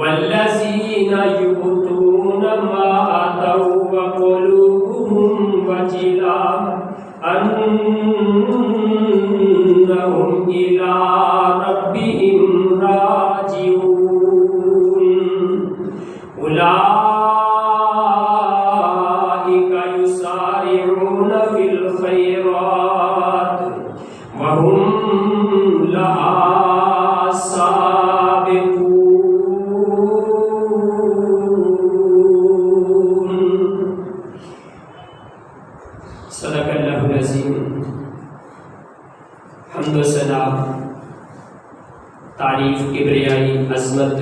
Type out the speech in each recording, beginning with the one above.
والذین یؤتون ما آتوا وقلوبهم وجلة انہم الی ربہم راجعون اولئک یسارعون فی الخیرات وهم لها صدق اللہ العظیم۔ حمد و ثنا، تعریف، کبریائی، عظمت،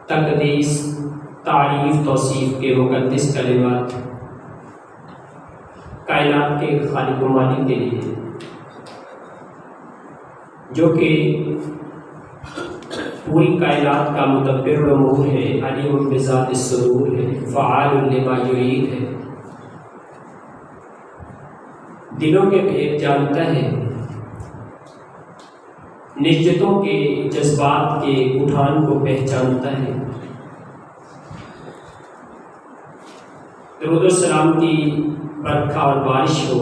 تقدیس، تعریف، توصیف کے مقدس کلمات کائنات کے خالق و مالک کے لیے، جو کہ پوری کائنات کا مدبر الامور ہے، علیم بذات الصدور ہے، فعال لما یرید ہے، دلوں کے بھید جانتا ہے، نجتوں کے جذبات کے اٹھان کو پہچانتا ہے۔ درود و سلام کی برکھا اور بارش ہو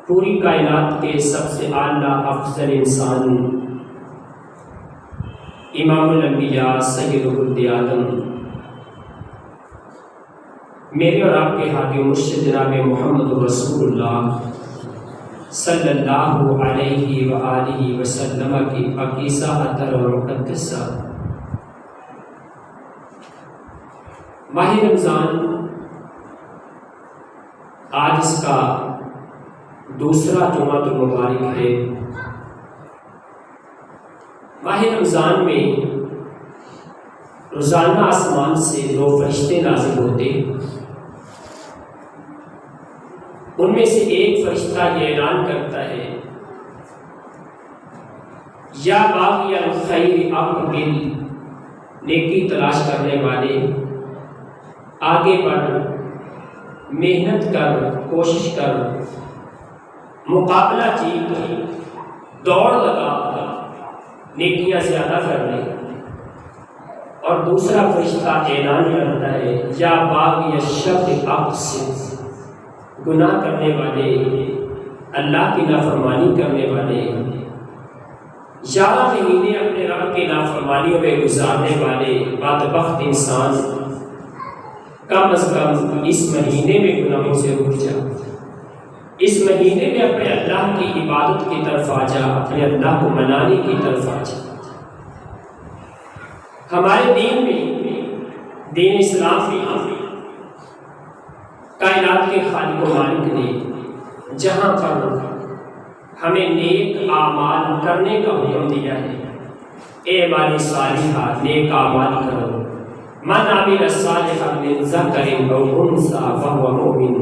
پوری کائنات کے سب سے اعلیٰ افضل انسان، امام الانبیاء سید ولد آدم، میرے اور آپ کے ہادی و مرشد جناب محمد رسول اللہ صلی اللہ علیہ وآلہ وسلم کی پاکیزہ اطہر اور مقدسہ ماہ رمضان، آج اس کا دوسرا جمعہ المبارک ہے۔ ماہ رمضان میں روزانہ آسمان سے 2 فرشتے نازل ہوتے، ان میں سے ایک فرشتہ یہ اعلان کرتا ہے، یا باغی الخیر اقبل، نیکی تلاش کرنے والے آگے بڑھ، محنت کر، کوشش کر، مقابلہ جیت، دوڑ لگا، نیکیاں زیادہ کرنے۔ اور دوسرا فرشتہ اعلان کرتا ہے، یا باغی الشر اقصر، گناہ کرنے والے، اللہ کی نافرمانی کرنے والے، 11 مہینے اپنے رب کی نافرمانیوں میں گزارنے والے بدبخت انسان، کم از کم اس مہینے میں گناہوں سے رک جا، اس مہینے میں اپنے اللہ کی عبادت کی طرف آ جا، اپنے اللہ کو منانے کی طرف آ جا۔ ہمارے دین میں، دین اسلام میں، کائنات کے خالق و مالک نے جہاں پر ہمیں نیک اعمال کرنے کا حکم دیا ہے، اعمال صالحہ، نیک اعمال کرو، من عمل صالحا من ذکر او انثی وهو مؤمن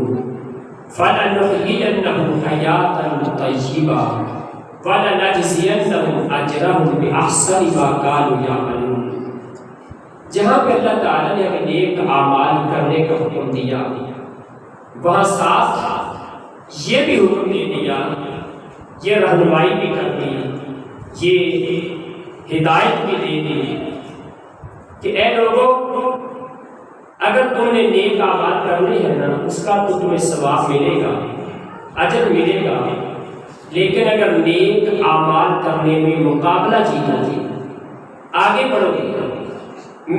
فلنحیینہ حیاۃ طیبہ ولنجزینہم اجرہم باحسن ما کانوا یعملون۔ جہاں پہ اللہ تعالیٰ نے ہمیں نیک اعمال کرنے کا حکم دیا، وہاں ساتھ یہ بھی حکم دے دیا، یہ رہنمائی بھی کر دی، یہ ہدایت بھی دے دی کہ اے لوگوں، اگر تم نے نیک اعمال کرنے ہیں نا، اس کا تو تمہیں ثواب ملے گا، اجر ملے گا، لیکن اگر نیک اعمال کرنے میں مقابلہ جیتا جی، آگے بڑھو گے،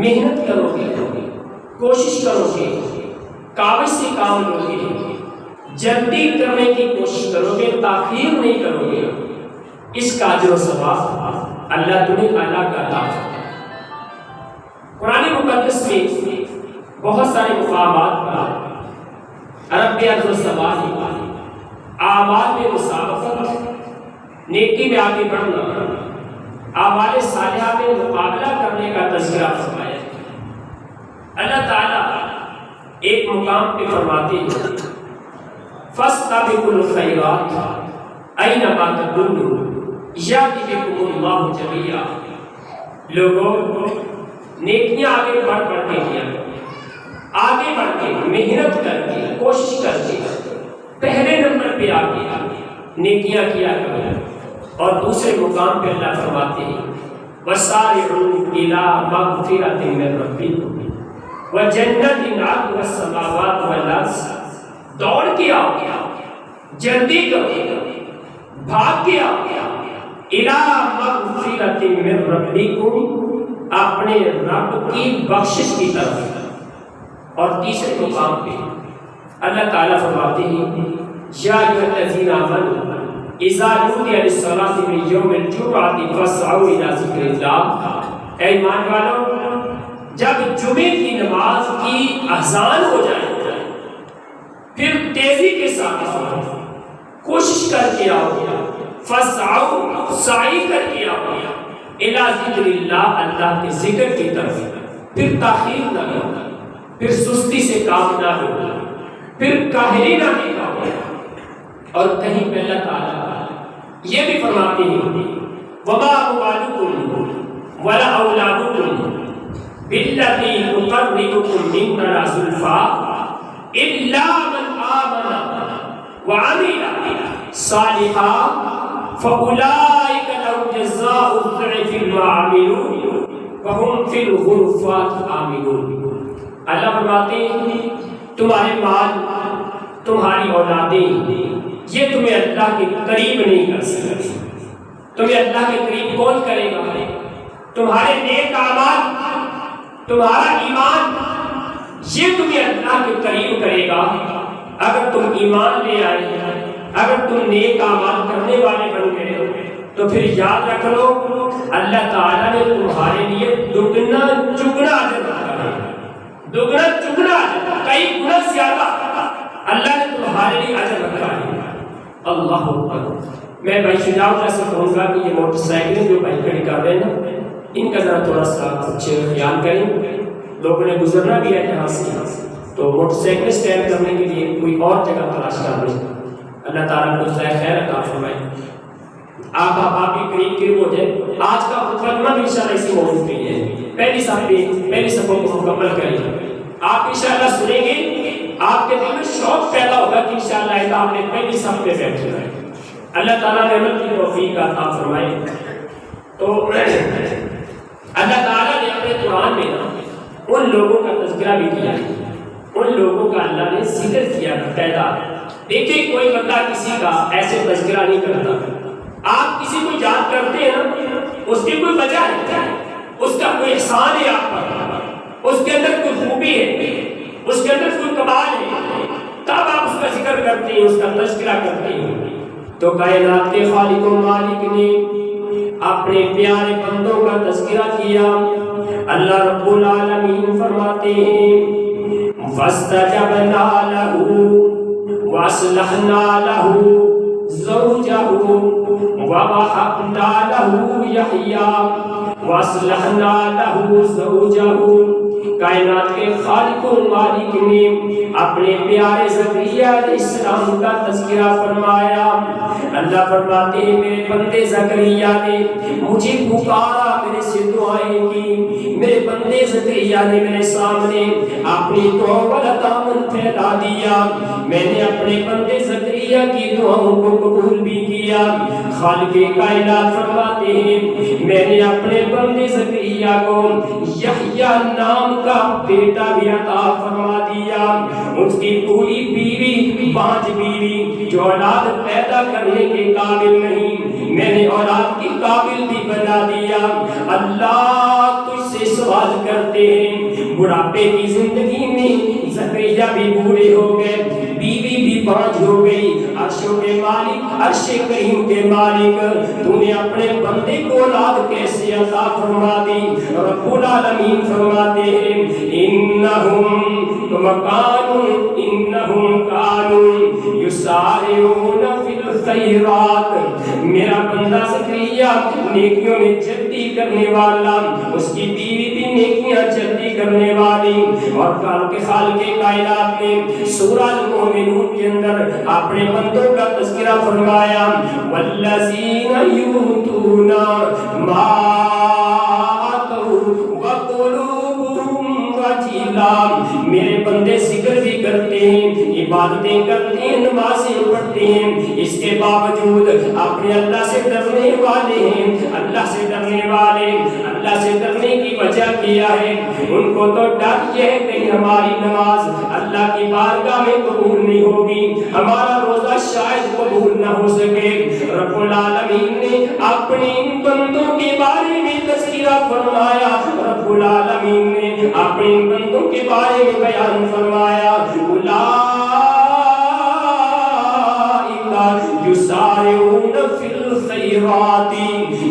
محنت کرو گے، کوشش کرو گے، کاوش سے کام لو گے، جلدی کرنے کی کوشش کرو گے، تاخیر نہیں کرو گے، اس کا اجر و ثواب اللہ تمہیں اعلیٰ کا عطا کرے۔ قرآن مقدس میں بہت سارے مقامات پر رب اجر و ثواب، اعمال میں مسابقت، نیکی میں آگے بڑھنا، اعمال صالحہ میں مقابلہ کرنے کا تذکرہ فرمایا۔ اللہ تعالیٰ ایک مقام پہ فرماتے ہیں، فاستبقوا الخیرات اینما تکونوا یأتی بکم اللہ جمیعا۔ لوگوں، نیکیاں آگے بڑھ کے کیا، آگے بڑھ کے محنت کر کے، کوشش کر کے، پہلے نمبر پہ آگے نیکیاں کیا کرو، اور دوسرے مقام پہ اللہ فرماتے ہیں وَسَارِعُوا إِلَىٰ مَغْفِرَةٍ مِّن رَّبِّكُمْ وَجَنَّةٍ عَرْضُهَا السَّمَاوَاتُ وَالْأَرْضُ، دوڑ کے آؤ، جلدی کرو، بھاگ کے آؤ، إِلَىٰ مَغْفِرَةٍ مِّن رَّبِّكُمْ، اپنے رب کی بخشش کی طرف۔ اور تیسرے مقام پہ اللہ تعالیٰ فرماتے ہیں یا ایھا الذین آمنوا اذا نودی للصلاۃ من یوم الجمعۃ فاسعوا الی ذکر اللہ، اے ایمان والو جب جمعے کی نماز کی اذان ہو جائے پھر تیزی کے ساتھ آؤ، کوشش کر کے آؤ، فاسعوا سعی کر کے آؤ الی ذکر اللہ، اللہ کے ذکر کی طرف، پھر تاخیر نہ کرو، پھر سستی سے کام نہ لو، پھر کاہلی نہ کرو۔ اور کہیں پہ اللہ تعالیٰ یہ بھی فرماتے ہیں وَمَا أَمْوَالُكُمْ وَلَا أَوْلَادُكُمْ بِالَّتِي تُقَرِّبُكُم مِّنَّا زُلْفَىٰ إِلَّا مَنْ آمَنَ وَعَمِلَ صَالِحًا فَأُولَٰئِكَ لَهُمْ جَزَاءُ الضِّعْفِ بِمَا عَمِلُوا وَهُمْ فِي الْغُرُفَاتِ آمِنُونَ۔ اللہ فرماتے ہیں تمہارے مال، تمہاری اولادیں، یہ تمہیں اللہ کے قریب نہیں کر سکتی۔ تمہیں اللہ کے قریب کون کرے گا؟ تمہارے نیک اعمال، تمہارا ایمان، یہ تمہیں اللہ کے قریب کرے گا اگر تم ایمان لے آئے، اگر تم نیک اعمال کرنے والے بن گئے تو پھر یاد رکھ لو اللہ تعالیٰ نے تمہارے لیے دگنا چگنا اجر رکھا ہے، دگنا چگنا اجر، کئی گنا زیادہ اللہ نے تمہارے لیے اجر رکھا ہے۔ اللہ اکبر۔ میں بھائی شجاع اللہ سے کہوں گا کہ یہ موٹر سائیکلیں جو بھائی کھڑی کر رہے ہیں ان کا ذرا تھوڑا سا اچھے خیال کریں، لوگوں نے گزرنا بھی ہے یہاں سے، تو موٹر سائیکل اسٹینڈ کرنے کے لیے کوئی اور جگہ تلاش کر لیں۔ اللہ تعالیٰ کو جزائے خیر عطا فرمائے۔ آپ بھی قریب ہو جائے۔ آج کا مقدمہ بھی انشاءاللہ اسی موضوع پہ ہے، پہلی صفوں کو مکمل کریں۔ آپ انشاءاللہ سنیں گے، آپ کے دل میں شوق پیدا ہوگا کہ انشاءاللہ آپ نے پہلی صف پہ بیٹھنا ہے۔ اللہ تعالیٰ نے عمل کی توفیق عطا فرمائے۔ تو اللہ تعالیٰ نے اپنے قرآن میں ان لوگوں کا تذکرہ بھی کیا ہے، ان لوگوں کا اللہ نے ذکر کیا پیدا۔ دیکھیں کوئی بندہ کسی کا ایسے تذکرہ نہیں کرتا۔ آپ کسی کو یاد کرتے ہیں اس کی کوئی وجہ ہے، اس کا کوئی احسان ہے آپ پر، اس کے اندر کوئی خوبی ہے، اس کے اندر کوئی کمال ہے، تب آپ اس کا ذکر کرتے ہیں، اس کا تذکرہ کرتے ہیں۔ تو کائنات کے خالق و مالک نے اپنے پیارے بندوں کا تذکرہ کیا۔ اللہ رب العالمین فرماتے ہیں فاستجبنا له واصلحنا له زوجه ووهبنا له يحيى واصلحنا له زوجه۔ کائنات کے خالق و مالک نے اپنے پیارے زکریا علیہ السلام کا تذکرہ فرمایا۔ اللہ فرماتے ہیں میرے بندے زکریا نے مجھے پکارا، میرے سے دعائیں کی، میرے بندے زکریا نے میرے سامنے اپنی توبہ دامن پھیلا دیا، میں نے اپنے بندے زکریا کی دعاؤں کو قبول بھی کیا۔ خالق کائنات فرماتے ہیں میں نے اپنے بندے زکریا کو یحییٰ نام کا بیٹا بھی عطا فرما دیا، اس کی پوری بیوی 5 بیوی جو اولاد پیدا کرنے کے قابل نہیں، میں نے اولاد کی قابل بھی بنا دیا۔ اللہ تجھ سے سوال کرتے ہیں، بڑھاپے کی زندگی میں زکریا بھی بوڑھے ہو گئے، بیوی بھی 5 ہو گئی، عرشوں کے مالک، عرش کریم کے مالک، تو نے اپنے بندے کو اولاد کیسے عطا فرما دی؟ رب العالمین فرماتے ہیں انہم کانوا یسارعون فی الخیرات۔ میرا بندہ زکریا نیکیوں میں جلدی کرنے والا، اس کی بیوی بھی نیکیاں جلدی کرنے والی۔ اور خالق کائنات نے سورہ المومنون کے اندر اپنے بندوں کا تذکرہ فرمایا والذین یؤتون ما آتوا وقلوبہم وجلہ۔ میرے بندے ذکر بھی کرتے ہیں، عبادتیں کرتے ہیں، نمازیں پڑھتے ہیں، اس کے باوجود اپنے اللہ سے ڈرنے والے ہیں۔ اللہ سے ڈرنے والے، اللہ سے ڈرنے کی وجہ کیا ہے؟ ان کو تو ڈر یہ ہے کہ ہماری نماز اللہ کی بارگاہ میں قبول نہیں ہوگی، ہمارا روزہ شاید قبول نہ ہو سکے۔ رب العالمین نے اپنے ان بندوں کے بارے میں تذکرہ فرمایا، رب العالمین نے اپنے ان بندوں کے بارے میں بیان فرمایا، یسارعون فی الخیرات،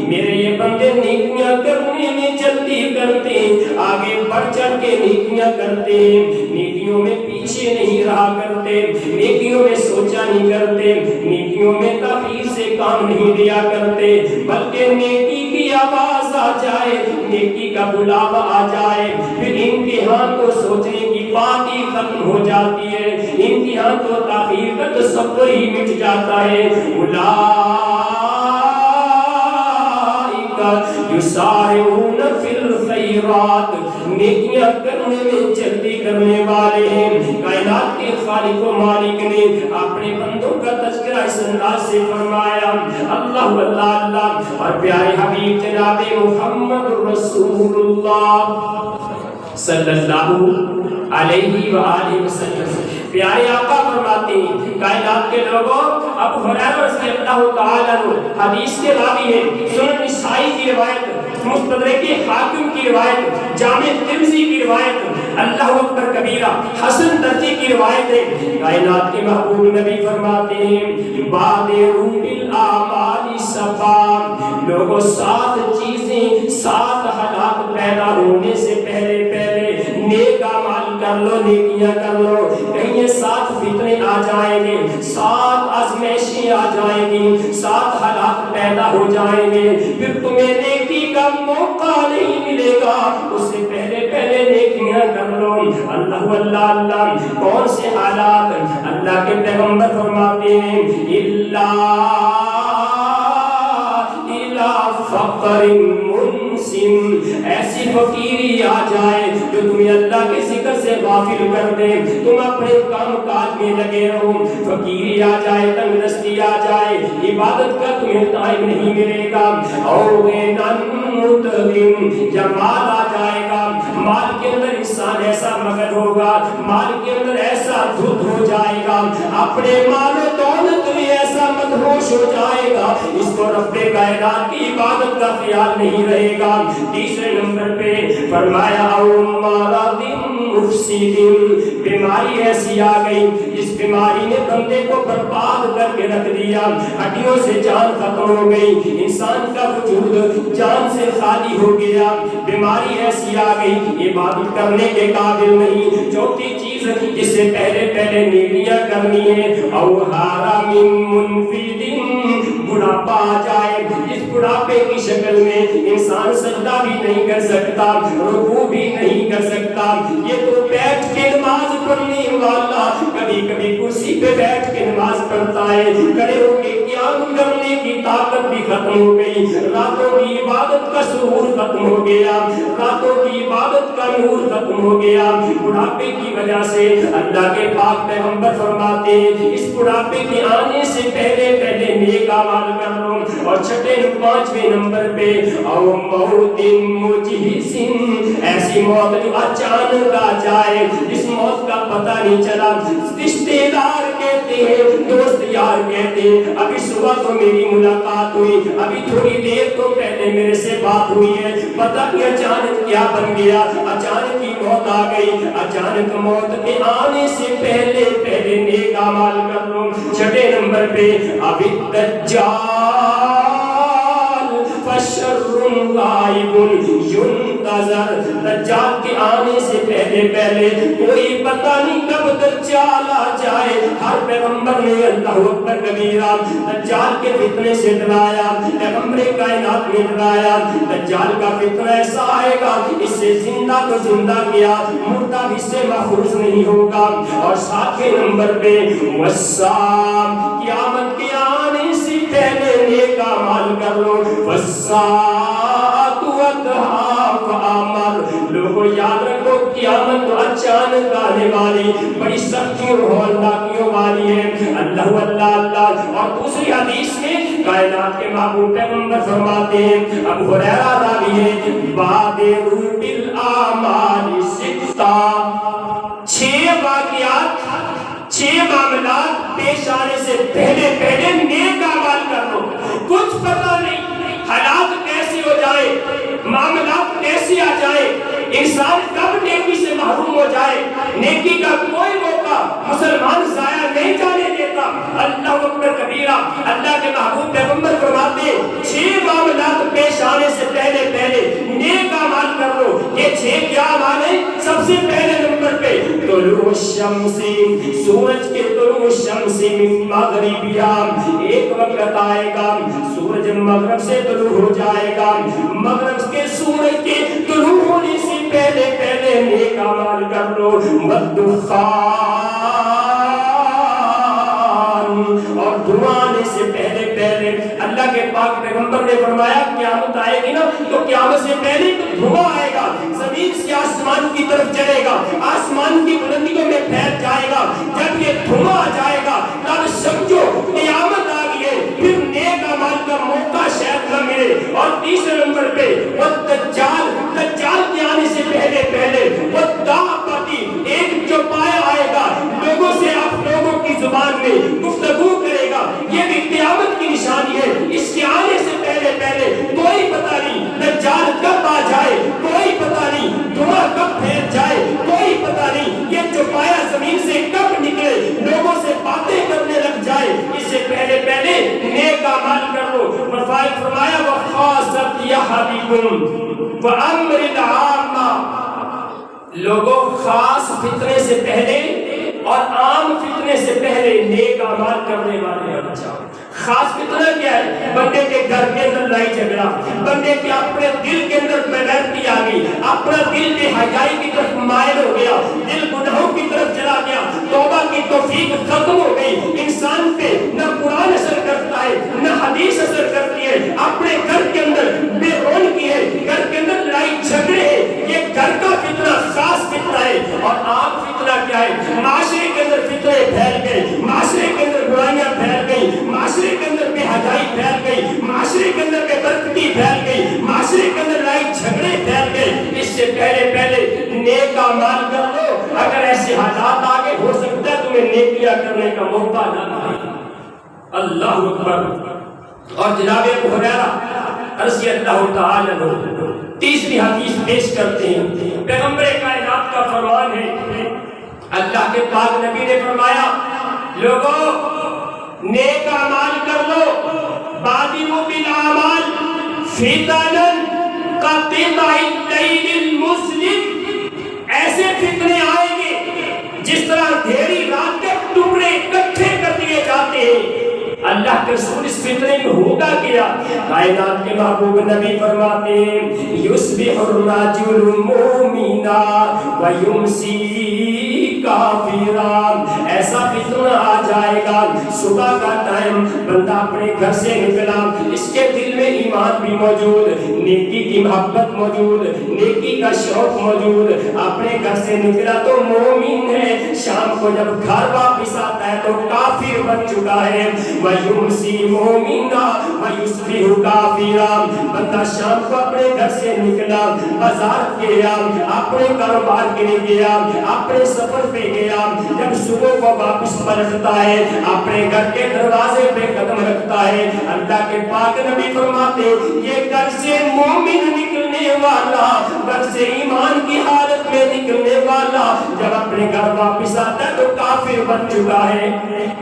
میرے یہ بندے نیکیاں کرنے میں جلدی کرتے ہیں، آگے بڑھ چڑھ کے نیکیاں کرتے ہیں، نیکیوں میں پیچھے نہیں رہا کرتے، نیکیوں میں سوچا نہیں کرتے، نیکیوں میں تاخیر سے کام نہیں لیا کرتے، بلکہ نیکی کی آواز آ جائے، نیکی کا بلاوا آ جائے، پھر امتحان کو سوچنے کی بات ہی ختم ہو جاتی ہے، امتحان کو تاخیر کا تصور ہی مٹ جاتا ہے۔ یسارعون فی الخیرات، نیکیاں کرنے میں جلدی کرنے والے ہیں۔ کائنات کے خالق و مالک نے اپنے بندوں کا تذکرہ اس انداز سے فرمایا، اللہ اللہ اللہ، اور پیارے حبیب جناب محمد رسول اللہ صلی اللہ علیہ وآلہ وسلم، پیارے آقا فرماتے ہیں کائنات کے لوگوں، ابو ہریرہ رضی اللہ تعالی عنہ حدیث کے راوی ہیں، سنن نسائی کی روایت، مستدرک حاکم کی روایت، جامع ترمذی کی روایت، اللہ اکبر کبیرہ حسن درجے کی روایت ہے۔ کائنات کے محبوب نبی فرماتے ہیں بادروا بالاعمال سبع، لوگوں 7 چیزیں، 7 حالات پیدا ہونے سے پہلے نیک اعمال کر لو، نیکیاں کر لو، کہیں یہ 7 فتنے آ جائیں گے، 7 آزمائشیں آ جائیں گی، 7 حالات پیدا ہو جائیں گے، پھر تمہیں نیکی کا موقع نہیں ملے گا، اس سے پہلے نیکیاں کر لو۔ اللہ اللہ اللہ، کون سے حالات؟ اللہ کے پیغمبر فرماتے ہیں فقر منسم، ایسی فقیری آ جائے جو تمہیں اللہ کے ذکر سے غافل کر دے، تم اپنے کام کاج میں لگے رہو، فقیری آ جائے، تنگ دستی آ جائے، عبادت کا تمہیں ٹائم نہیں ملے گا، اور یا مال آ جائے گا، مال کے اندر انسان ایسا مگن ہوگا، مال کے اندر ایسا دھت ہو جائے گا، اپنے مال و دولت میں ایسا مدہوش ہو جائے گا، اس کو رب کائنات کی عبادت کا خیال نہیں رہے گا۔ تیسرے نمبر پہ فرمایا بیماری ایسی آ گئی جس بیماری نے بندے کو برباد کر کے رکھ دیا، ہڈیوں سے جان ختم ہو گئی، انسان کا وجود جان سے خالی ہو گیا، بیماری ایسی آ گئی عبادت کرنے کے قابل نہیں۔ چوتھی چیز جس سے پہلے نیکیاں کرنی ہے، او حرام منفد، بڑھاپا آ جائے، جس بڑھاپے کی شکل میں انسان سجدہ بھی نہیں کر سکتا، رکوع بھی نہیں کر سکتا، یہ تو بیٹھ کے نماز پڑھنے والا کبھی کبھی کرسی پہ بیٹھ کے نماز پڑھتا ہے، کھڑے ہو کے قیام کرنے کی طاقت بھی ختم ہو گئی، راتوں کی عبادت کا سرور ختم ہو گیا، راتوں کی عبادت کا نور ختم ہو گیا، بڑھاپے کی وجہ سے۔ اللہ کے پاک پیغمبر فرماتے ہیں اس بڑھاپے کے آنے سے پہلے نیک اعمال کر لو۔ اور چھٹے 5ویں نمبر پہ او موت مجہز، ایسی موت جو اچانک آ جائے، جس موت کا پتہ نہیں چلا، رشتے دار کہتے ہیں، دوست یار کہتے ہیں ابھی صبح تو میری ملاقات ہوئی، ابھی تھوڑی دیر تو پہلے میرے سے بات ہوئی ہے، پتہ نہیں اچانک کیا بن گیا، اچانک ہی موت آ گئی۔ اچانک موت کے آنے سے پہلے نیک اعمال کر لو۔ چھٹے نمبر پہ ابھی دجال فشر غائب ينتظر، دجال کے آنے سے پہلے کوئی پتہ نہیں کب دجال آ جائے۔ ہر پیغمبر نے اللہ اکبر کبیرہ دجال کے فتنے سے ڈرایا، پیغمبر کائنات نے ڈرایا دجال کا فتنہ ایسا آئے گا اس سے زندہ تو زندہ کیا، مردہ بھی سے محفوظ نہیں ہوگا۔ اور 7ویں نمبر پہ والساعۃ، قیامت کے آنے سے پہلے نیک اعمال کر لو۔ والساعۃ وادھا فامر، لوگوں یاد رکھو قیامت تو اچانک آنے والی، بڑی سختیوں ہولناکیوں والی ہے اللہ اللہ اللہ. اور دوسری حدیث میں کائنات کے محبوب پیغمبر فرماتے ہیں ابو ہریرہ راوی ہے بادروا بالاعمال ستا. 6 واقعات 6 معاملات پیش آنے سے پہلے پہلے نیک اعمال کر لو. کچھ پتہ نہیں حالات کیسی ہو جائے معاملات کیسی آ جائے انسان کب نیکی سے محروم ہو جائے. نیکی کا کوئی موقع مسلمان ضائع نہیں جانے دیتا. اللہ اکبر کبیرہ. اللہ کے محبوب پیغمبر فرماتے ہیں 6 معاملات پیش آنے سے پہلے پہلے نیک اعمال کر لو. یہ 6 کیا اعمال ہیں؟ سب سے پہلے نمبر پہ طلوع الشمس سورج کے طلوع الشمس من مغربیہ. ایک وقت آئے گا سورج مغرب سے طلوع ہو جائے گا. مغرب کے سورج کے طلوع ہونے سے پہلے پہلے نیک اعمال کر لو. والدخان اور دھواں آنے سے پہلے پہلے اللہ کے پاک پیغمبر نے فرمایا قیامت آئے گی نا تو قیامت سے پہلے دھواں آئے گا زمین سے آسمان کی طرف چلے گا آسمان کی بلندیوں میں پھیل جائے گا. جب یہ دھواں آ جائے گا تب سمجھو قیامت آ گئی ہے. پھر نیک اعمال کا موقع شاید نہ ملے. اور تیسرے نمبر پہ وہ دجال کے آنے سے پہلے پہلے وہ دعوتی ایک جو پایا آئے گا لوگوں سے آپ لوگوں کی زبان میں گفتگو کرے گا. یہ بھی قیامت کی نشانی ہے. اس کے آنے سے پہلے پہلے کوئی پتہ نہیں دجال کب آ جائے کوئی پتہ نہیں دھواں کب پھیل جائے کوئی پتہ نہیں. یہ جو پایا زمین سے کب نکلے لوگوں سے باتیں کرنے لگ جائے. اس سے پہلے پہلے نیک اعمال کر لو. فرمایا وخاصت یحبکم وامر العامہ. لوگوں خاص فتنے سے پہلے اور عام فتنے سے پہلے نیک اعمال کرنے والے بن جاؤ. خاص فتنہ کیا ہے؟ بندے کے گھر کے اندر لڑائی جھگڑا بندے کے اپنے دل کے اندر بغیرتی آ گئی اپنا دل بے حیائی کی طرف مائل ہو گیا دل گناہوں کی طرف چلا گیا توبہ کی توفیق ختم ہو گئی. انسان پہ نہ قرآن اثر کرتا ہے نہ حدیث اثر کرتی ہے. اپنے گھر کے اندر بے رونقی ہے گھر کے اندر لڑائی جھگڑے ہے. یہ گھر کا فتنہ خاص فتنہ ہے. اور عام فتنہ کیا ہے؟ معاشرے کے اندر فتنے پھیل گئے معاشرے کے اندر برائیاں پھیل گئی معاشرے کے اندر بے حیائی پھیل گئی معاشرے کے اندر بے برکتی پھیل گئی معاشرے کے اندر لڑائی جھگڑے پھیل گئے. اس سے پہلے پہلے نیک اعمال کر لو. اگر ایسے حالات آگے ہو سکتا ہے تمہیں نیکیاں کرنے کا موقع نہ ملے. اللہ اکبر. اور جناب ابو ہریرہ رضی اللہ تعالی عنہ تیسری حدیث پیش کرتے ہیں. پیغمبر کائنات کا فرمان ہے اللہ کے پاک نبی نے فرمایا لوگوں نیک اعمال کر لو. بادروا بالاعمال فتنا كقطع الليل المظلم. ایسے فتنے آئیں گے جس طرح اندھیری رات کے ٹکڑے اکٹھے کر دیے جاتے ہیں. اللہ کے رسول اس فتنے میں ہوگا کیا؟ کائنات کے محبوب نبی فرماتے ہیں یصبح الرجل مومنا ویمسی کافرا. ایسا فتنہ آ جائے گا صبح کا ٹائم بندہ اپنے گھر سے نکلا اس کے دل میں ایمان بھی موجود نیکی کی محبت موجود نیکی کا شوق موجود اپنے گھر سے نکلا تو مومن ہے. شام کو جب گھر واپس آتا ہے تو کافر بن چکا ہے. وَيُمْسِي مُؤْمِنًا وَيُصْبِحُ كَافِرًا. بندہ شام کو اپنے گھر سے نکلا بازار گیا اپنے کاروبار کے لیے گیا اپنے سفر پہ گیا جب صبح کو واپس پلٹتا ہے اپنے گھر کے دروازے پہ قدم رکھتا ہے. اللہ کے پاک نبی فرماتے یہ گھر سے مومن نکلنے والا گھر سے ایمان کی حالت میں نکلنے والا جب اپنے گھر واپس آتا ہے تو کافر بن چکا ہے.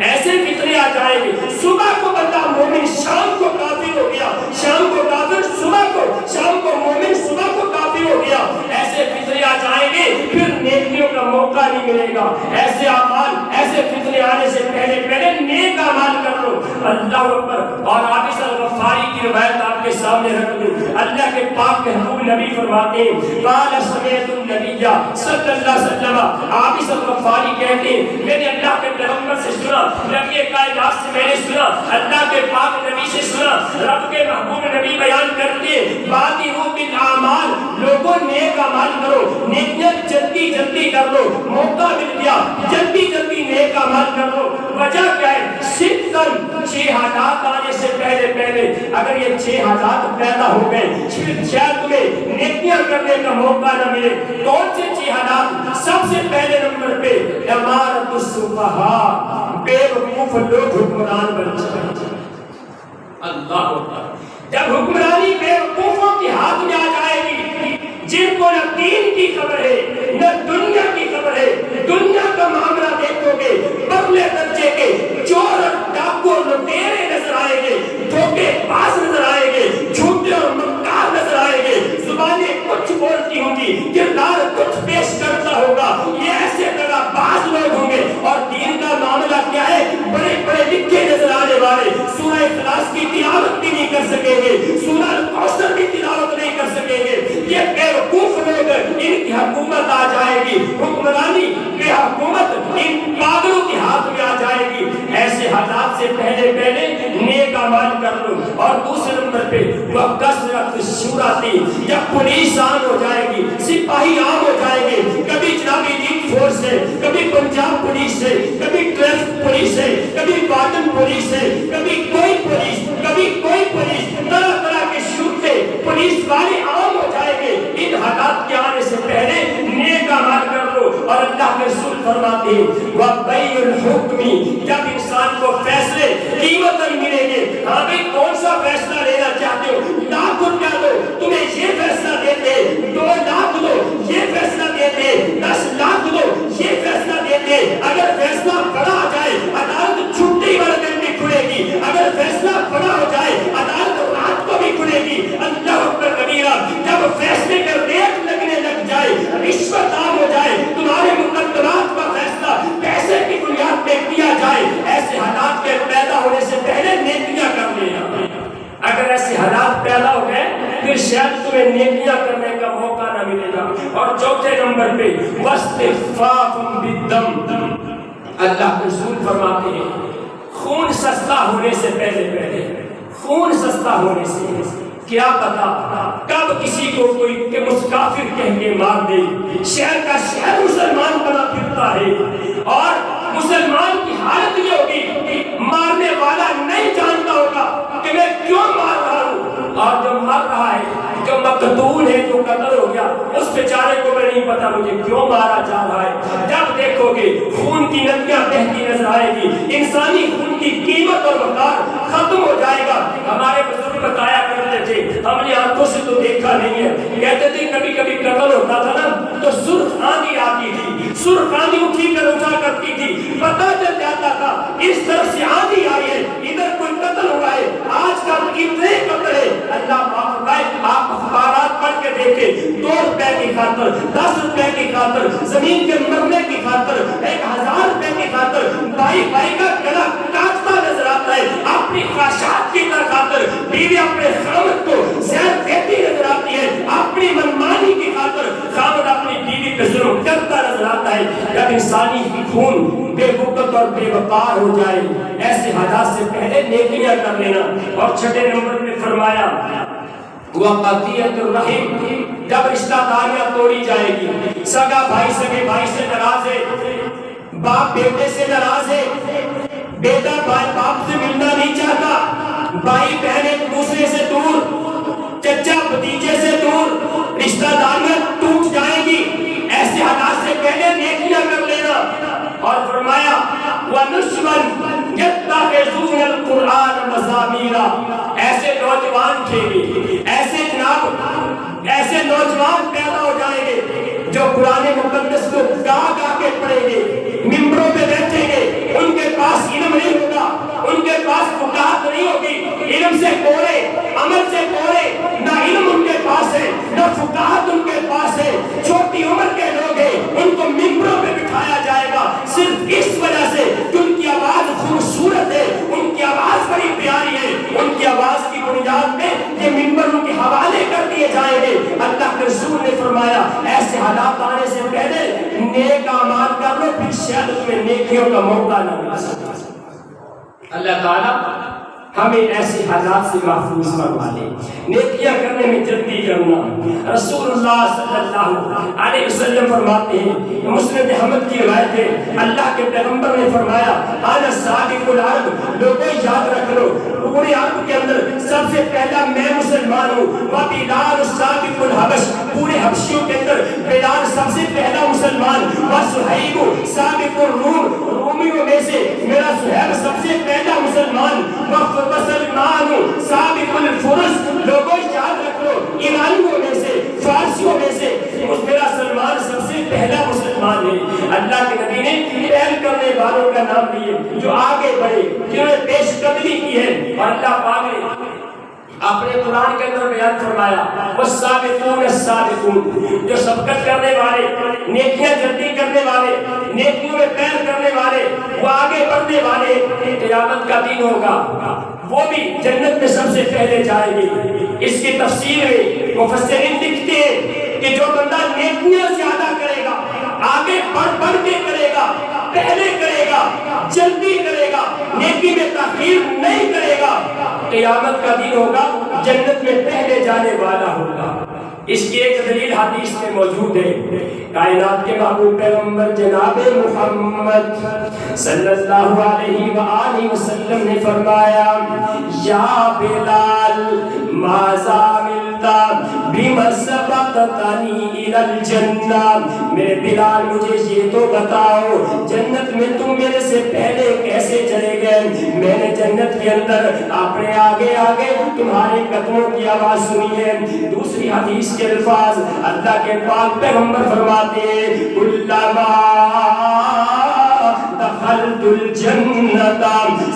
ایسے فتنے آ جائیں گے. صبح کو بندہ مومن شام کو کافر ہو گیا شام کو کافر صبح کو شام کو مومن صبح کو کافر ہو گیا. ایسے فتنے آ جائیں گے پھر نیکیوں کا موقع نہیں ملے گا. ایسے اعمال ایسے فتنے آنے سے پہلے پہلے نیک اعمال کر لو. اللہ اکبر. اور عابس الغفاری کی روایت آپ کے سامنے رکھ دوں. اللہ کے پاک محبوب نبی فرماتے ہیں قال سمعت النبی صلی اللہ علیہ وسلم. عابس الغفاری کہتے ہیں میں نے اللہ کے پیغمبر سے سنا نبی کائنات سے میں نے سنا اللہ کے پاک نبی سے سنا رب کے محبوب نبی بیان کرتے بادروا بالاعمال. لوگوں نیک اعمال کرو نیکیاں جلدی جلدی کر لو موقع مل گیا جلدی جلدی نیک اعمال کر لو. وجہ کیا ہے؟ 6 حالات آنے سے پہلے اگر یہ 6 حالات پیدا ہو گئے پھر شاید تمہیں نیکیاں کرنے کا موقع نہ ملے. کون سے 6 حالات؟ سب سے پہلے نمبر پہ امارت السفہاء، بے وقوف لوگ حکمران بن جائیں. اللہ اکبر. جب حکمرانی بے وقوفوں کے ہاتھ میں آ جائے گی جن کو نہ دین کی خبر ہے نہ دنیا کی خبر ہے، دنیا کا معاملہ دیکھو گے پرلے درجے کے چور ڈاکو لٹیرے نظر آئیں گے، دھوکے باز نظر آئیں گے، جھوٹے اور مکار نظر آئیں گے، زبانیں کچھ بولتی ہوں گی، کردار کچھ پیش کرتا ہوگا. یہ ایسے طرح باز لوگ ہوں گے. اور دین کا معاملہ کیا ہے؟ بڑے بڑے لکھے نظر آنے والے سورہ اخلاص کی تلاوت بھی نہیں کر سکیں گے، سورہ الکوثر بھی تلاوت نہیں کر سکیں گے. یہ بے وقوف لوگ، ان کی حکومت آ جائے گی، حکمرانی بے حکومت ان پاگلوں کے ہاتھ میں آ جائے گی. ایسے حالات سے پہلے نیک اعمال کر لو. اور دوسرے نمبر پہ وہ کثرت شورتی، جب پولیس عام ہو جائے گی، سپاہی عام ہو جائیں گے، کبھی جنابی لیگ فورس ہے، کبھی پنجاب پولیس ہے، کبھی ٹریفک پولیس ہے، کبھی وارڈن پولیس ہے، کبھی کوئی پولیس، کبھی کوئی پولیس، طرح طرح کے شورتے پولیس والے عام ہو جائیں گے. ان حالات کے آنے سے پہلے نیک اعمال کر لو. اور اللہ کے رسول فرماتے ہیں وَبَيْعُ الْحُكْمِ، جب انسان کو فیصلے قیمت ملیں گے. ہاں بھئی کون سا فیصلہ لینا چاہتے ہو؟ ₹1,00,000 دو، تمہیں یہ فیصلہ دیتے، 2,00,000 دو، یہ فیصلہ دیتے، 10,00,000 دو، یہ فیصلہ دیتے. اگر فیصلہ بڑا آ جائے عدالت چھٹی والے دن بھی کھلے گی، اگر فیصلہ بڑا ہو جائے عدالت رات کو بھی کھلے گی. اللہ اکبر کبیرہ. جب فیصلے کا ریٹ لگنے لگ جائے، رشوت عام ہو جائے، تمہارے مقدمات کا فیصلہ پیسے کی بنیاد پہ کیا جائے، ایسے حالات کے پیدا ہونے سے پہلے نیکیاں کر لینا. اگر ایسے حالات پیدا ہو گئے پھر شاید تمہیں نیکیاں کرنے کا موقع نہ ملے گا. اور چوتھے نمبر پہ واستخفاف بالدم، اللہ کے رسول فرماتے ہیں خون سستا ہونے سے پہلے خون سستا ہونے سے کیا پتا کب کسی کو کوئی کہ مسکافر کہہ کے مار دے. شہر کا شہر مسلمان بنا پھرتا ہے اور مسلمان کی حالت یہ ہوگی مارنے والا نہیں جانتا ہوگا کہ میں کیوں مار رہا ہوں، اور جو مار رہا ہے، جو مقتول ہے، جو قتل ہو گیا، اس بیچارے کو میں نہیں پتا مجھے کیوں مارا جا رہا ہے. جب دیکھو گے خون کی ندیاں بہتی نظر آئے گی، انسانی خون کی قیمت اور وقار ختم ہو جائے گا. ہمارے بزرگ بتایا کرتے تھے، ہم نے آنکھوں سے تو دیکھا نہیں ہے، کہتے تھے کبھی کبھی قتل ہوتا تھا نا تو سرخ آندھی آتی تھی، سرخ آندھی اٹھی کر اٹھا کرتی تھی، پتہ چل جاتا تھا اس طرف سے آندھی آئی ہے، ادھر کوئی قتل ہوا ہے. آج کل اتنے قتل ہے، اللہ معاف کرے، آپ اخبارات پڑھ کے دیکھیں، 2 روپے کی خاطر، 10 روپے کی خاطر، زمین کے مرنے کی خاطر، 1,000 روپے کی خاطر بھائی کا گلا کاٹتا نظر آتا ہے. اپنی خواہشات کی خاطر بیوی اپنے خاوند کو زہر دیتی نظر آتی ہے، اپنی منمانی کی خاطر خاوند اپنی بیوی پہ ظلم کرتا نظر آتا ہے. جب انسانی خون بے وقت اور بے وقار ہو جائے، ایسے حالات سے پہلے نیکیاں کر لینا. اور چھٹے نمبر پہ فرمایا وقطیعۃ الرحم، جب رشتہ داریاں توڑی جائے گی، سگا بھائی سگے بھائی سے ناراض ہے، باپ بیٹے سے ناراض ہے، بیٹا باپ سے ملنا نہیں چاہتا، بھائی بہن ایک دوسرے سے دور، چچا بھتیجے سے دور، رشتہ داریاں ٹوٹ جائیں گی. ایسے حالات سے پہلے نیکیاں کر لینا. اور فرمایا وَنُشْمَنْ يَتَّخِذُونَ الْقُرْآنَ مَزَامِيرًا، ایسے نوجوان تھے گے، ایسے نوجوان پیدا ہو جائیں گے جو قرآن مقدس کو گا کے پڑھیں گے، ممبروں پہ بیٹھیں گے، ان کے پاس علم نہیں ہوگا، ان کے پاس فقاہت نہیں ہوگی، علم سے کورے، عمل سے کورے، نہ علم ان کے پاس ہے نہ فقاہت ان کے پاس ہے، چھوٹی عمر کے لوگ ہیں، ان کو ممبروں پہ بٹھایا جائے گا صرف اس وجہ سے کہ ان کی آواز خوبصورت ہے، ان کی آواز بڑی پیاری ہے. ان کی آواز کی بنیاد میں یہ ممبر ان کے حوالے کر دیے جائیں گے. اللہ کے رسول نے فرمایا ایسے حالات آنے سے پہلے نیک اعمال کر لو، پھر شاید تمہیں نیکیوں کا موقع نہ مل سکتا. اللہ تعالیٰ ہمیں ایسے حالات سے محفوظ فرما لے. نیکیاں کرنے میں جلدی کرنا. رسول اللہ صلی اللہ علیہ وسلم فرماتے ہیں, مسند احمد کی روایت ہے, اللہ کے پیغمبر نے فرمایا انا سابق العرب, لوگوں یاد رکھ لو پورے عرب کے اندر سب سے پہلا میں مسلمان ہوں. وبلال سابق الحبش, پورے حبشیوں کے اندر بلال سب سے پہلا مسلمان. وصہیب سابق الروم, رومیوں میں سے میرا صہیب سب سے پہلا مسلمان. وسلمان سابق الفرس, لوگوں یاد رکھ لو ایرانیوں میں سے فارسیوں میں سے میرا سلمان سب سے پہلا مسلمان ہے. اللہ کے نبی نے پہل کرنے والوں کا نام لیے جو آگے بڑھے, جنہوں نے پیش قدمی کی ہے. اور اللہ پاک نے اپنے قرآن کے اندر بیان فرمایا والسابقون السابقون, جو سبقت کرنے والے, نیکیاں جلدی کرنے والے, نیکیوں میں پہل کرنے والے, وہ آگے بڑھنے والے, قیامت کا دن ہوگا وہ بھی جنت میں سب سے پہلے جائیں گے. اس کی تفسیر میں مفسرین لکھتے ہیں کہ جو بندہ نیکیاں زیادہ کرے گا, آگے بڑھ کے کرے گا, پہلے کرے گا, جلدی کرے گا, نیکی میں تاخیر نہیں کرے گا, قیامت کا دن ہوگا جنت میں پہلے جانے والا ہوگا. اس کی ایک دلیل حدیث میں موجود ہے. کائنات کے محبوب پیغمبر جناب محمد صلی اللہ علیہ وآلہ وسلم نے فرمایا یا بلال ماذا ملتا بما سبقتنی الی الجنہ, میرے بلال مجھے یہ تو بتاؤ جنت میں تم میرے سے پہلے کیسے چلے گئے؟ میں نے جنت کے اندر اپنے آگے آگے تمہارے قدموں کی آواز سنی ہے. دوسری حدیث کے الفاظ اللہ کے پاک پیغمبر فرماتے ہیں کلما دخلت الجنت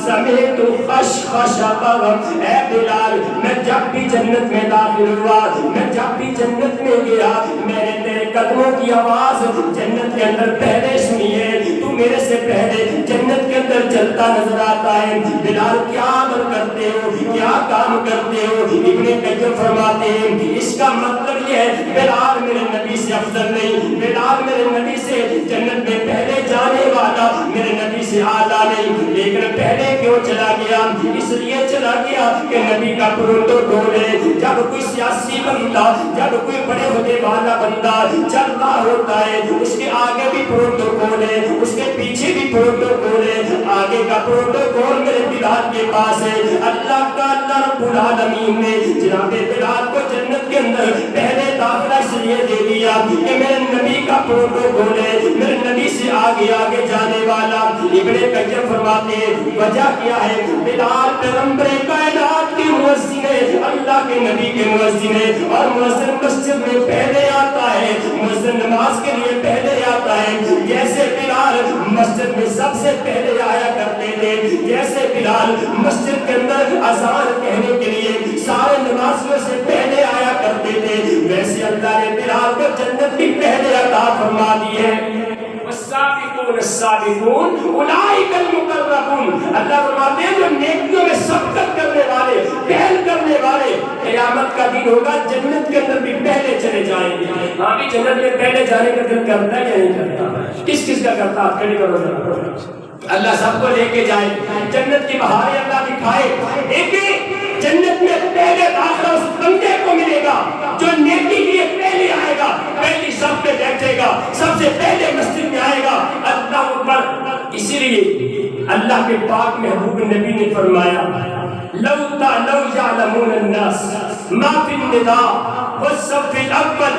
سمعت خشخش قدم, اے بلال میں جب بھی جنت میں داخل ہوا, میں جب بھی جنت میں گیا, میں نے تیرے قدموں کی آواز جنت کے اندر پہلے سنی ہے. تو میرے سے پہلے جنت کے اندر چلتا نظر آتا ہے. بلال کیا عمل کرتے ہو, کیا کام کرتے ہو؟ ابن قیم فرماتے ہیں اس کا مطلب یہ ہے بلال میرے نبی سے افضل نہیں, بلال میرے نبی سے جنت میں پہلے جانے والا میرے نبی سے اعلیٰ نہیں. لیکن پہلے کیوں چلا گیا؟ اس لیے چلا گیا کہ نبی کا پروٹوکول ہے. جب کوئی سیاسی بندہ, جب کوئی بڑے ہونے والا بندہ چل رہا ہوتا ہے, اس کے آگے بھی پروٹوکول ہے, اس کے پیچھے بھی پروٹوکول ہے. آگے کا پروٹوکول میرے بلال کے پاس ہے. اللہ کا اللہ رب العالمین نے جناب بلال کو جنت کے اندر پہلے داخلہ اس لیے دے دیا کہ میرے نبی کا پروٹوکول ہے, میرے نبی سے آگے آگے جانے والا. ابن قیم فرماتے ہیں وجہ کیا ہے؟ بلال پیغمبر کائنات کے مؤذن ہے, اللہ کے نبی کے مؤذن ہے, اور مؤذن مسجد میں پہلے آتا ہے, مؤذن نماز کے لیے پہلے آتا ہے. جیسے بلال مسجد میں سب سے پہلے آیا کرتے تھے, جیسے بلال مسجد کے اندر اذان کہنے کے لیے سارے نمازیوں سے پہلے آیا کرتے تھے, ویسے اللہ نے بلال کو جنت بھی پہلے عطا فرما دی ہے. والسابقون السابقون اولئک المقربون, اللہ فرماتے ہیں جو نیکیوں میں سبقت کرنے والے, پہل کرنے والے, قیامت کا دن ہوگا جنت کے اندر بھی پہلے چلے جائیں گے. ہاں بھی جنت میں پہلے جانے کا دل کرتا ہے یا نہیں کرتا؟ کس کس کا کرتا؟ آپ کھڑے کرو ذرا. اللہ سب کو لے کے جائے, جنت کی بہاریں اللہ دکھائے. دیکھیں جنت میں پہلے داخلہ اس بندے کو ملے گا جو نیکی کے لیے پہلے آئے گا, پہلی صف پہ بیٹھے گا, سب سے پہلے مسجد میں آئے گا. اللہ اکبر. اسی لیے اللہ کے پاک محبوب نبی نے فرمایا لو يعلمون الناس ما في النداء والصف الاول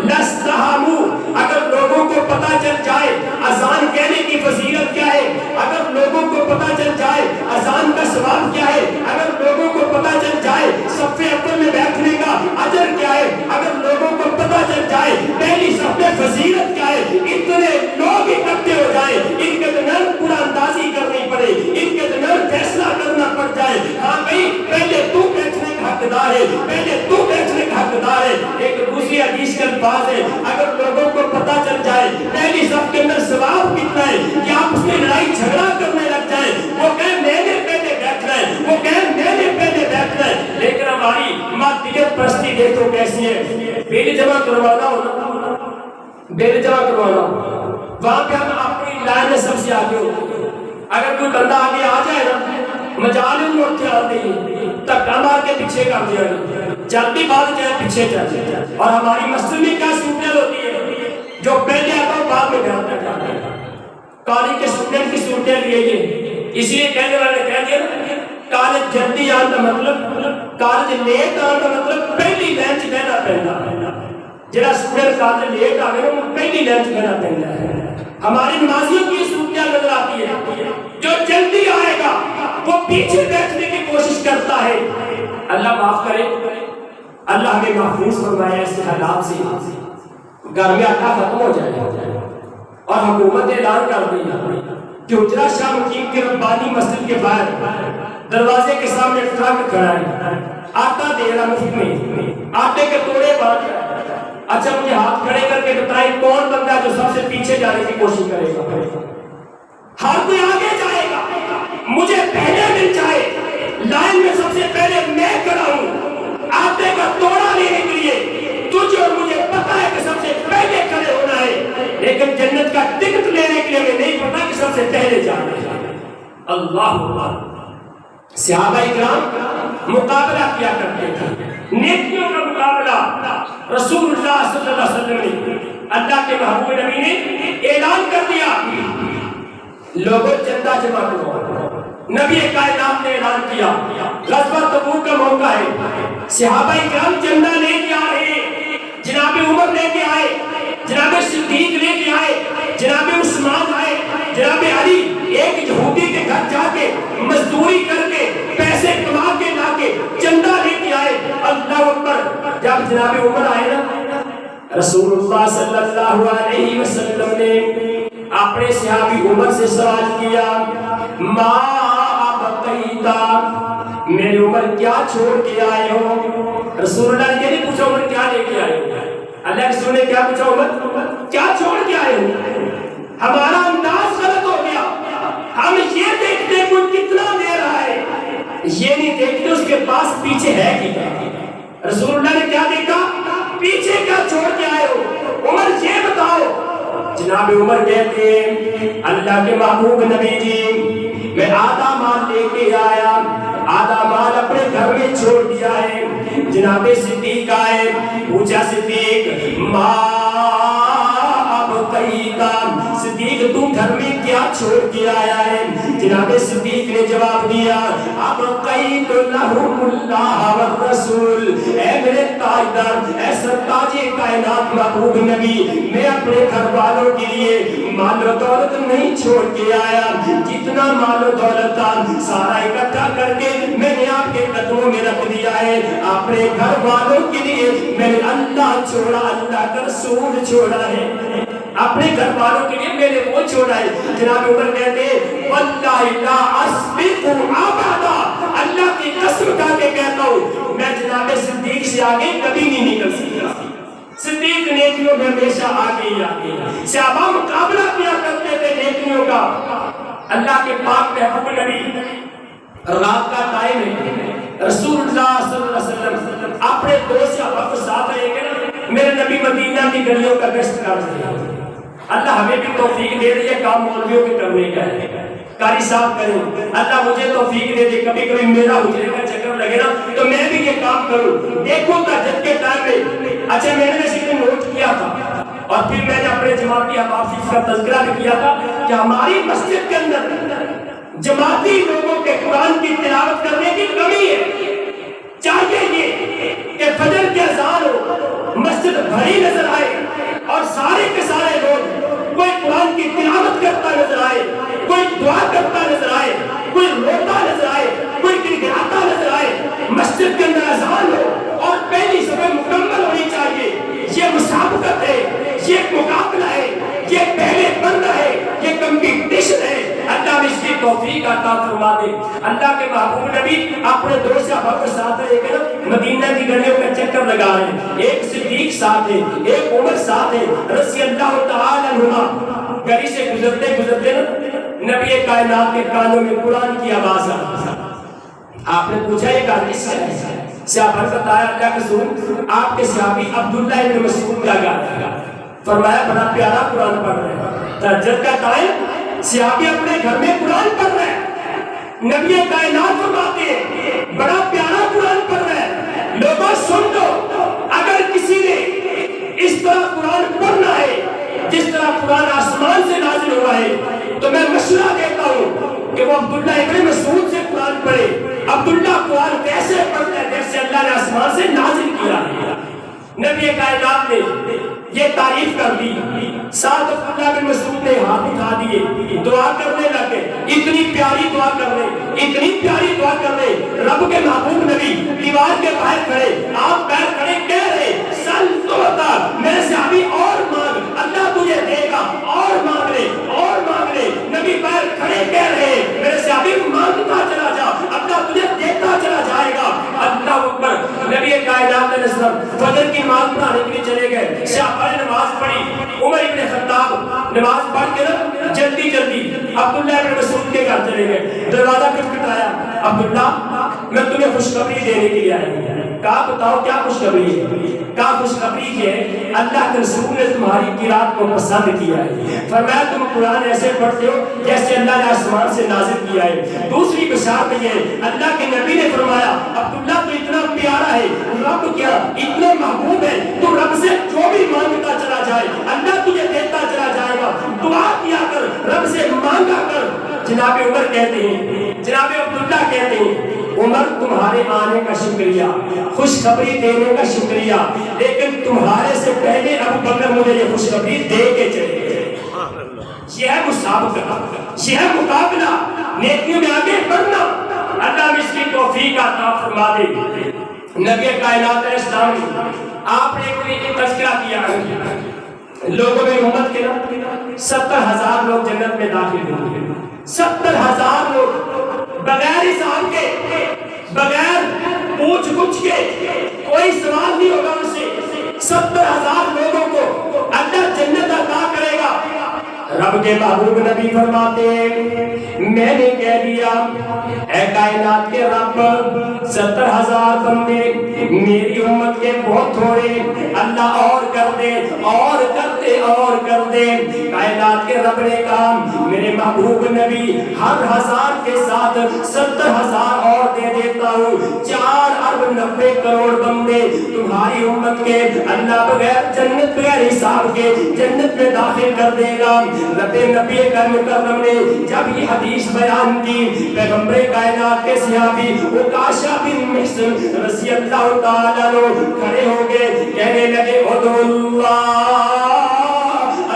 لاستهموا, اگر لوگوں کو پتہ چل جائے اذان کہنے کی فضیلت کیا ہے, اگر لوگوں کو پتہ چل جائے اذان کا ثواب کیا ہے, اگر لوگوں کو پتہ چل جائے صف اول میں بیٹھنے کا اجر کیا ہے, اگر لوگوں کو پتہ چل جائے پہلی صف میں فضیلت کیا ہے, اتنے لوگ اکٹھے ہو جائیں, ان کے درمیان قرآن اندازی کرنی پڑے, ان کے درمیان فیصلہ کرنا پڑ جائے. ہاں بھائی پہلے تو بیٹھنے کا حقدار ہے, پہلے تو بیٹھنے کا حقدار ہے. ایک دوسری حدیث کے الفاظ ہے اگر لوگوں کو پتہ چل جائے پہلی صف کے اندر ثواب کتنا ہے کہ آپ اس میں لڑائی جھگڑا کرنے لگ جائیں, وہ کہیں میں نے پہلے بیٹھنا ہے, وہ کہیں میں نے پہلے بیٹھنا ہے. لیکن ہماری مادیت پرستی دیکھو کیسی ہے. بیل جمع کروانا ہونا, بیل جمع کروانا وہاں پہ ہم اپنی لائن میں سب سے آگے ہوتے ہیں. اگر کوئی بندہ آگے آ جائے نا مجال میں اٹھے آتے ہیں دھکا مار کے پیچھے کر دیا جلدی بعد جائے پیچھے چل. اور ہماری مسجد میں کیا صورت ہوتی ہے جو پہلے آتا ہے بعد میں جاتا جاتا ہے. کالج کے اسٹوڈنٹ کی صورتیں لیے یہ اس لیے کہنے والے کہہ دیا کالج جلدی آنے کا مطلب کالج لیٹ آنے کا مطلب پہلی لائن چ بہنا پہنا. جہاں اسٹوڈنٹ کالج لیٹ آ گئے وہ پہلی لائن چ بہنا پہنا ہے. ہماری نمازیوں کی صورتیں نظر آتی ہے جو جلدی آئے گا وہ پیچھے بیٹھنے کی کوشش کرتا ہے. اللہ معاف کرے, اللہ ہمیں محفوظ فرمائے ایسے حالات سے. گھر میں آٹا ختم ہو جائے اور حکومت نے اعلان کر دیا کہ حجرہ شاہ مقیم کے ربانی مسجد کے باہر دروازے کے سامنے ٹرک کھڑا ہے, آٹا دے رہا مفت میں, آٹے کے توڑے بانٹ. اچھا مجھے ہاتھ کھڑے کر کے بتائیں کون بندہ جو سب سے پیچھے جانے کی کوشش کرے گا؟ ہر کوئی آگے جائے گا, مجھے پہلے مل جائے, لائن میں سب سے پہلے میں کھڑا ہوں آٹے کا توڑا لینے کے لیے. تجھے اور مجھے پتا ہے کہ سب سے پہلے کھڑے ہونا ہے, لیکن جنت کا ٹکٹ لینے کے لیے ہمیں نہیں پتا کہ سب سے پہلے جانا ہے. اللہ اکبر. صحابہ اکرام مقابلہ کیا کرتے تھے, نیکیوں کا مقابلہ. رسول اللہ صلی اللہ علیہ وسلم نے, اللہ کے محبوب نبی نے اعلان کر دیا لوگوں چندہ جمع کرو. نبی کائنات نے اعلان کیا غزوہ تبوک کا موقع ہے, صحابہ اکرام چندہ لے کے آ رہے ہیں. جناب عمر لے کے آئے, جناب صدیق لے کے آئے, جناب عثمان آئے, جناب علی ایک یہودی کے گھر جا کے مزدوری کر کے پیسے کما کے لا کے چندہ لے کے آئے. اللہ اکبر. جب جناب عمر آئے نا, رسول اللہ صلی اللہ علیہ وسلم نے اپنے صحابی عمر سے سوال کیا ما ابقیتا, میرے عمر کیا چھوڑ کے آئے ہو؟ رسول اللہ نے یہ نہیں پوچھا عمر کیا لے کے آئے ہو, اللہ رسول نے کیا پوچھا عمر کیا چھوڑ کے آئے ہو؟ ہمارا انداز غلط ہو گیا, ہم یہ دیکھتے ہیں کوئی کتنا دے رہا ہے, یہ نہیں دیکھتے اس کے پاس پیچھے ہے کیا. رسول اللہ نے کیا دیکھا, پیچھے کیا چھوڑ کے آئے ہو, عمر یہ بتاؤ. جناب عمر کہتے ہیں اللہ کے محبوب نبی جی میں آدھا مال لے کے آیا, آدھا مال اپنے گھر میں چھوڑ دیا ہے. جناب صدیق آئے, پوچھا صدیق ما ابقیتا, صدیق تم گھر میں کیا چھوڑ کے آیا ہے؟ جناب صدیق نے جواب دیا ابقیت لہم اللہ والرسول, اے میرے تاجدار, اے سرتاج کائنات محبوب نبی, میں اپنے گھر والوں کے لیے مال و دولت نہیں چھوڑ کے آیا. جتنا مال و دولت تھا سارا اکٹھا کر کے میں نے آپ کے قدموں میں رکھ دیا ہے. اپنے گھر والوں کے لیے میں نے اللہ چھوڑا, اللہ کا رسول چھوڑا ہے, اپنے گھر والوں کے لیے میں نے وہ چھوڑا ہے. جناب عمر کہتے ہیں واللہ لا اسبق ابدا, اللہ کی قسم کھا کے کہتا ہوں میں جناب صدیق سے آگے کبھی نہیں نکل سکتا. صدیق نیکیوں میں ہمیشہ آگے ہی آگے. صحابہ مقابلہ کیا کرتے تھے نیکیوں کا. اللہ کے پاک محبوب نبی رات کا ٹائم ہے, رسول اللہ صلی اللہ علیہ وسلم اپنے دوست یا وقت ساتھ رہے گا, میرے نبی مدینہ کی گلیوں کا گشت کر رہے ہیں. اللہ ہمیں بھی توفیق دے رہی ہے کام مولویوں کے کرنے کا ہے, قاری صاحب کریں. اللہ مجھے توفیق دے دے, کبھی کبھی میرا حجرے کا چکر لگے نا تو میں بھی یہ کام کروں. دیکھو تہجد کے ٹائم میں اچھا میں نے اسی دن نوٹ کیا تھا اور پھر میں نے اپنے جماعتی احباب کا تذکرہ بھی کیا تھا کہ ہماری مسجد کے اندر جماعتی لوگوں کے قرآن کی تلاوت کرنے کی کمی ہے. چاہیے یہ کہ فجر کے اذان ہو, مسجد بھری نظر آئے اور سارے کے سارے لوگ کوئی قرآن کی تلاوت کرتا نظر آئے, کوئی دعا کرتا نظر آئے, کوئی روتا نظر آئے, کوئی گڑگڑاتا نظر آئے. مسجد کے اندر اذان ہو اور پہلی صفحہ مکمل ہونی چاہیے. یہ مسابقت ہے, یہ مقابلہ ہے, یہ پہلے بندہ ہے, یہ کمپٹیشن ہے. اللہ نے اس کی توفیق عطا فرما دے. اللہ کے محبوب نبی اپنے دوست احباب کے ساتھ رہ کر مدینہ کی گلیوں کا چکر لگا رہے ہیں. ایک صدیق ساتھ ہے, ایک عمر ساتھ ہے رضی اللہ تعالی عنہما. گلی سے گزرتے گزرتے نبی کائنات کے کانوں میں قرآن کی آواز آئی. آپ نے پوچھا یہ گانا کس کا ہے؟ صحابہ نے بتایا اللہ کے رسول آپ کے صحابی عبداللہ ابن مسعود کا گانا ہے. فرمایا بڑا پیارا قرآن پڑھ رہے ہیں. تہجد کا ٹائم, صحابی اپنے گھر میں قرآن پڑھ رہے ہیں. نبی کائنات فرماتے ہیں بڑا پیارا قرآن پڑھ رہا ہے، لوگوں سن لو، اگر کسی نے اس طرح قرآن پڑھنا ہے جس طرح قرآن آسمان سے نازل ہوا ہے تو میں مشورہ دیتا ہوں کہ وہ عبداللہ ابن مسعود سے قرآن پڑھے۔ عبداللہ قرآن کیسے پڑھتا ہے؟ جیسے اللہ نے آسمان سے نازل کیا ہے۔ نبی کائنات نے یہ تعریف کر دی، ساتھ عبداللہ بن مسعود نے ہاتھ اٹھا دیے، دعا کرنے لگے، اتنی پیاری دعا کر رہے، اتنی پیاری دعا کر رہے، رب کے محبوب نبی دیوار کے باہر کھڑے، آپ پیر کھڑے کہہ رہے سل تو بتا میرے سے ابھی اور مانگ، اللہ تجھے دے گا، اور مانگ لے، اور مانگ لے۔ نبی پیر کھڑے کہہ رہے میرے سے ابھی مانگتا چلا جا، اللہ تجھے دیتا چلا جائے گا۔ اللہ اکبر۔ نبی کائنات علیہ السلام فجر کی نماز پڑھانے کے لیے چلے گئے، صحابہ نے نماز پڑھی، عمر ابن خطاب نماز پڑھ کے نا جلدی جلدی عبداللہ ابن مسعود کے گھر چلے گئے، دروازہ کھٹکھٹایا، عبداللہ میں تمہیں خوشخبری دینے کے لیے آیا ہوں۔ کہا بتاؤ کیا خوشخبری ہے؟ کہا خوشخبری یہ ہے اللہ کے رسول نے تمہاری قرات کو پسند کیا ہے، فرمایا تم قرآن ایسے پڑھتے ہو جیسے اللہ نے آسمان سے نازل کیا ہے۔ دوسری بشارت یہ ہے اللہ کے نبی نے فرمایا عبداللہ تو اتنا پیارا ہے، رب کیا اتنا محبوب ہے، تو رب سے جو بھی مانگتا چلا جائے اللہ تجھے دیتا چلا جائے گا، دعا کیا کر، رب سے مانگا کر۔ جناب عمر کہتے ہیں، جناب عبداللہ کہتے ہیں عمر تمہارے آنے کا شکریہ، خوشخبری دینے کا شکریہ، لیکن تمہارے سے پہلے ابو بکر مجھے یہ خوشخبری دے کے چلے گئے۔ یہ ہے مسابقہ، یہ ہے مقابلہ، نیکیوں میں آگے بڑھنا۔ اللہ اس کی توفیق عطا فرما دے۔ نبی کائنات علیہ السلام آپ نے ایک تذکرہ کیا ہے، لوگوں میں امت کے نا 70,000 لوگ جنت میں داخل ہوں گے، 70,000 لوگ بغیر حساب کے، بغیر پوچھ گچھ کے، کوئی سوال نہیں ہوگا ان سے، 70,000 لوگوں کو اللہ جنت عطا کرے گا۔ رب کے محبوب نبی فرماتے ہیں میں نے کہہ دیا اے کائنات کے رب 70,000 بندے میری امت کے بہت تھوڑے، اللہ اور کر دے، اور کر دے، اور کر دے۔ کائنات کے رب نے کہا میرے محبوب نبی ہر 1000 کے ساتھ 70,000 اور دے دیتا ہوں، 4,90,00,000 بندے تمہاری امت کے اللہ بغیر جنت بغیر حساب کے جنت میں داخل کر دے گا۔ نبی کا مکرم نے جب یہ حدیث بیان کی، پیغمبر کائنات کے صحابی عکاشہ بن محصن رضی اللہ تعالیٰ عنہ کھڑے ہو گئے، کہنے لگے ادعو اللہ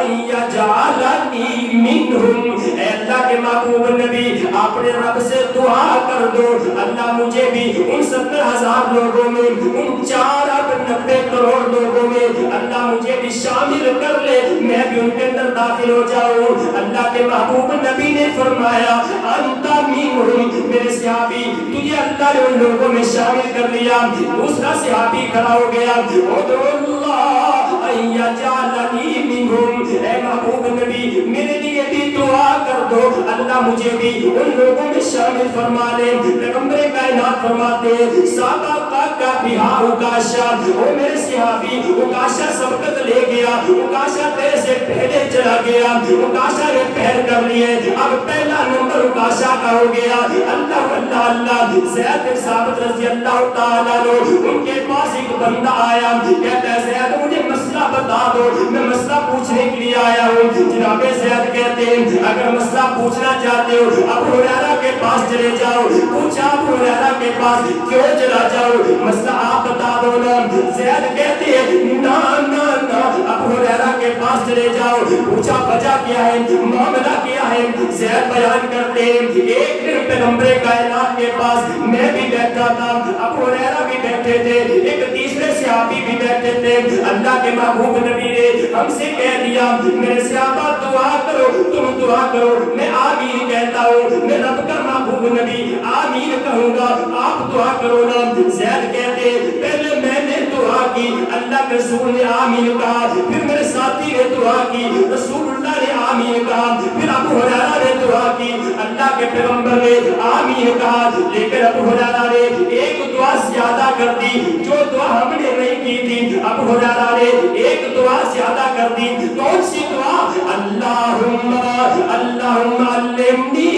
ان یجعلنی منہم، اے اللہ کے محبوب نبی آپ نے رب سے دعا کر دو اللہ مجھے بھی ان 70,000 لوگوں میں، ان 4,90,00,000 لوگوں میں اللہ مجھے بھی شامل کر لے، میں بھی ان کے اندر داخل ہو جاؤں۔ اللہ کے محبوب نبی نے فرمایا انت منہم، میرے صحابی تجھے اللہ نے ان لوگوں میں شامل کر لیا۔ دوسرا صحابی کھڑا ہو گیا ادعو اللہ ان یجعلنی منہم، اے محبوب نبی میرے لیے بھی دعا کر دو اللہ مجھے بھی ان لوگوں میں شامل فرما لے۔ پیغمبر کائنات فرماتے ہیں سابقہ کا بہا عکاشہ، او میرے صحابی عکاشہ سبقت لے گیا، عکاشہ تیرے سے پہلے چلا گیا، عکاشہ نے پہل کر لیے، اب پہلا نمبر عکاشہ کا ہو گیا۔ اللہ اللہ اللہ، زید بن ثابت رضی اللہ تعالیٰ عنہ ان کے پاس ایک بندہ آیا، کہتا ہے زید مجھے مسئلہ بتا دو، میں مسئلہ پوچھنے کے لیے آیا ہوں۔ جناب زید کہتے ہیں اگر مسئلہ پوچھنا چاہتے ہو ابو ہریرہ کے پاس چلے جاؤ۔ پوچھا ابو ہریرہ کے پاس کیوں چلا جاؤ، مسئلہ آپ بتا دو نا۔ زید کہتے ہیں نا نا نا، ابو ہریرہ کے پاس چلے جاؤ۔ پوچھا وجہ کیا ہے، معاملہ کیا ہے، زید بیان کرتے ہیں ایک دن پیغمبر کائنات کے پاس میں بھی بیٹھا تھا، ابو ہریرہ بھی بیٹھے تھے، ایک تیسرے صحابی بھی بیٹھے تھے۔ اللہ کے محبوب نبی نے ہم سے کہہ دیا میرے صحابہ دعا کرو، تم دعا کرو، میں آمین کہتا ہوں، میں رب کا محبوب نبی آمین کہوں گا، آپ دعا کرو نا۔ زید کہتے پہلے میں نے دعا کی، اللہ کے رسول نے آمین کہا، پھر میرے ساتھی نے دعا کی، رسول اللہ نے آمین کہا، پھر ابو ہریرہ نے دعا کی، اللہ کے پیغمبر نے آمین کہا، لیکن ابو ہریرہ نے ایک دعا زیادہ کر دی جو دعا ہم نے نہیں کی تھی۔ ابو ہریرہ نے ایک دعا زیادہ کر دی، کون سی دعا؟ اللہم اللہم علمنی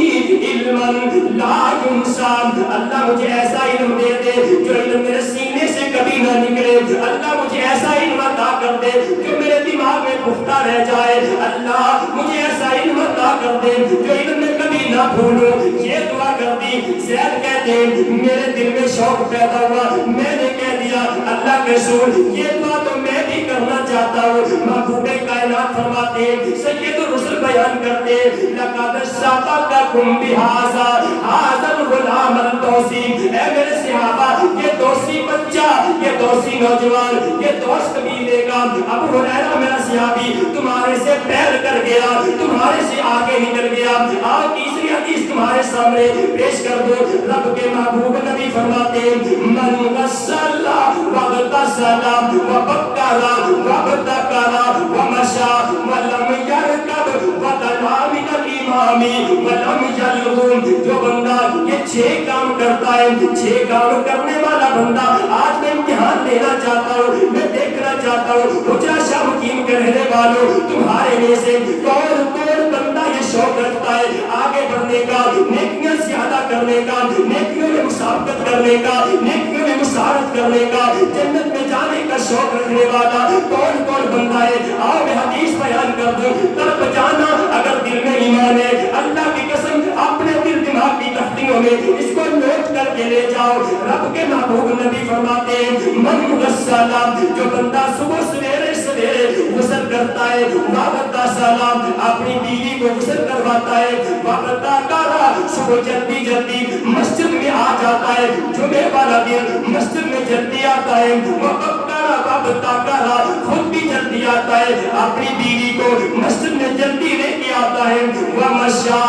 علما علما لا ينسى، اللہ مجھے ایسا علم دے دے جو علم میرے سینے سے کبھی نہ نکلے، اللہ مجھے ایسا علم عطا کر دے جو میرے دماغ میں پختہ رہ جائے، اللہ مجھے ایسا علم عطا کر دے جو علم میں کبھی نہ بھولوں۔ یہ دعا کر دی۔ زید کہتے ہیں میرے دل میں شوق پیدا ہوا، میں نے کہہ دیا اللہ کے رسول یہ دعا تو میں بھی کرنا چاہتا ہوں۔ محبوب کائنات فرماتے ہیں، سید الرسل بیان کرتے ہیں لقد سبقکم بہذا ھذا الغلام الدوسی، اے میرے صحابہ یہ دوسی بچہ، یہ دوسی نوجوان، یہ دوست قبیلے کا ابو ہریرہ میرا صحابی تمہارے سے پیر کر گیا، تمہارے سے آگے نکل گیا۔ آج تیسری حدیث تمہارے سامنے پیش کر دو۔ رب کے محبوب نبی فرماتے ہیں من غسل واغتسل وبکر وابتکر ومشى ولم يركب ودنا من الامام ولم يلغم، جو بندہ یہ 6 کام کرتا ہے، 6 کام کرنے والا بندہ، آج میں امتحان لینا چاہتا ہوں، میں دیکھنا چاہتا ہوں حجرہ شاہ مقیم کے رہنے والوں تمہارے میں سے کون کون بندہ یہ شوق رکھتا ہے آگے بڑھنے کا، نیکیاں زیادہ کرنے کا، نیکیوں میں مسابقت کرنے کا، نیکیوں میں مسارت کرنے کا، جنت میں جانے کا شوق رکھنے والا کون کون بندہ ہے؟ آؤ میں حدیث بیان کر دوں۔ طرف جانا اگر دل میں ایمان ہے، اللہ کی قسم اپنے دل دماغ کی تختیوں میں اس کو نوٹ کر کے لے جاؤ۔ رب کے محبوب نبی فرماتے ہیں من غسل، جو بندہ صبح سویرے سویرے غسل کرتا ہے، وابتا سلام اپنی بیوی کو غسل کرواتا ہے، وابتا کارا صبح جلدی جلدی مسجد میں آ جاتا ہے، جمعے والا دن مسجد میں جلدی آتا ہے، وابتا کارا خود بھی جلدی آتا ہے، اپنی بیوی کو مسجد میں جلدی لے کے آتا ہے، ومشا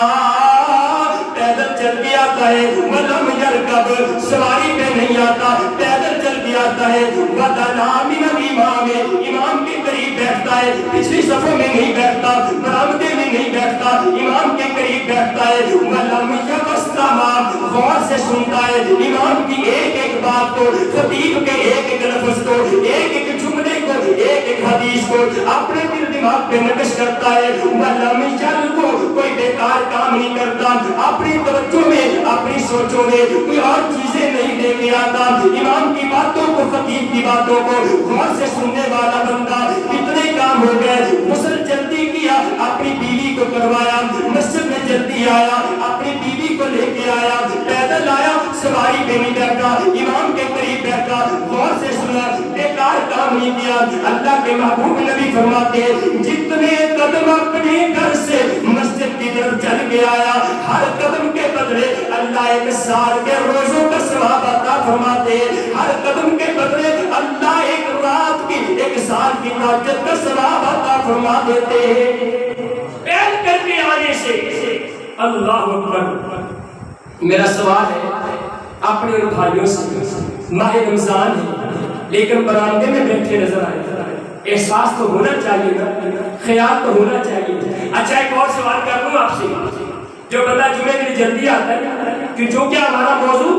پیدل چل کے آتا ہے، ولم یرکب سواری پہ نہیں آتا، پیدل چل کے آتا ہے، ودنا من الامام امام کے قریب بیٹھتا ہے، پچھلی صفوں میں نہیں بیٹھتا، برآمدے میں نہیں بیٹھتا، امام کے قریب بیٹھتا ہے، ولم یبسطما غور سے سنتا ہے امام کی ایک ایک بات کو، خطیب کے ایک ایک لفظ کو، ایک ایک جملے کو، ایک ایک حدیث کو اپنے دل دماغ پہ نقش کرتا ہے، ولم یلغو کوئی بیکار کام نہیں کرتا، اپنی توجہ میں اپنی سوچوں میں کوئی اور چیزیں نہیں لے کے آتا، امام کی باتوں کو خطیب کی باتوں کو غور سے سننے والا بندہ۔ کتنے کام ہو گئے، غسل جلدی کیا، اپنی بیوی کو کروایا، مسجد میں جلدی آیا، اپنی بیوی کو لے کے آیا، پیدل آیا، سواری پہ نہیں بیٹھا، امام کے قریب بیٹھا، غور سے سنا، بیکار کام نہیں کیا۔ اللہ کے محبوب نبی فرماتے ہیں جتنے قدم اپنے گھر سے مسجد کی طرف چل کے آیا، ہر قدم کے بدلے اللہ 1 سال کے روزوں کا ثواب عطا فرماتے ہیں، ہر قدم کے بدلے اللہ 1 رات کی 1 سال کی تہجد کا ثواب عطا فرما دیتے ہیں۔ پہل کر کے آنے سے اللہ اکبر۔ میرا سوال ہے اپنے ان بھائیوں سے، ماہ رمضان ہے لیکن برآمدے میں بیٹھے نظر آئے، احساس تو ہونا چاہیے نا، خیال تو ہونا چاہیے۔ اچھا ایک اور سوال کر لوں آپ سے، جو بندہ جمعے کے لیے جلدی آتا ہے کہ جو کیا ہمارا موضوع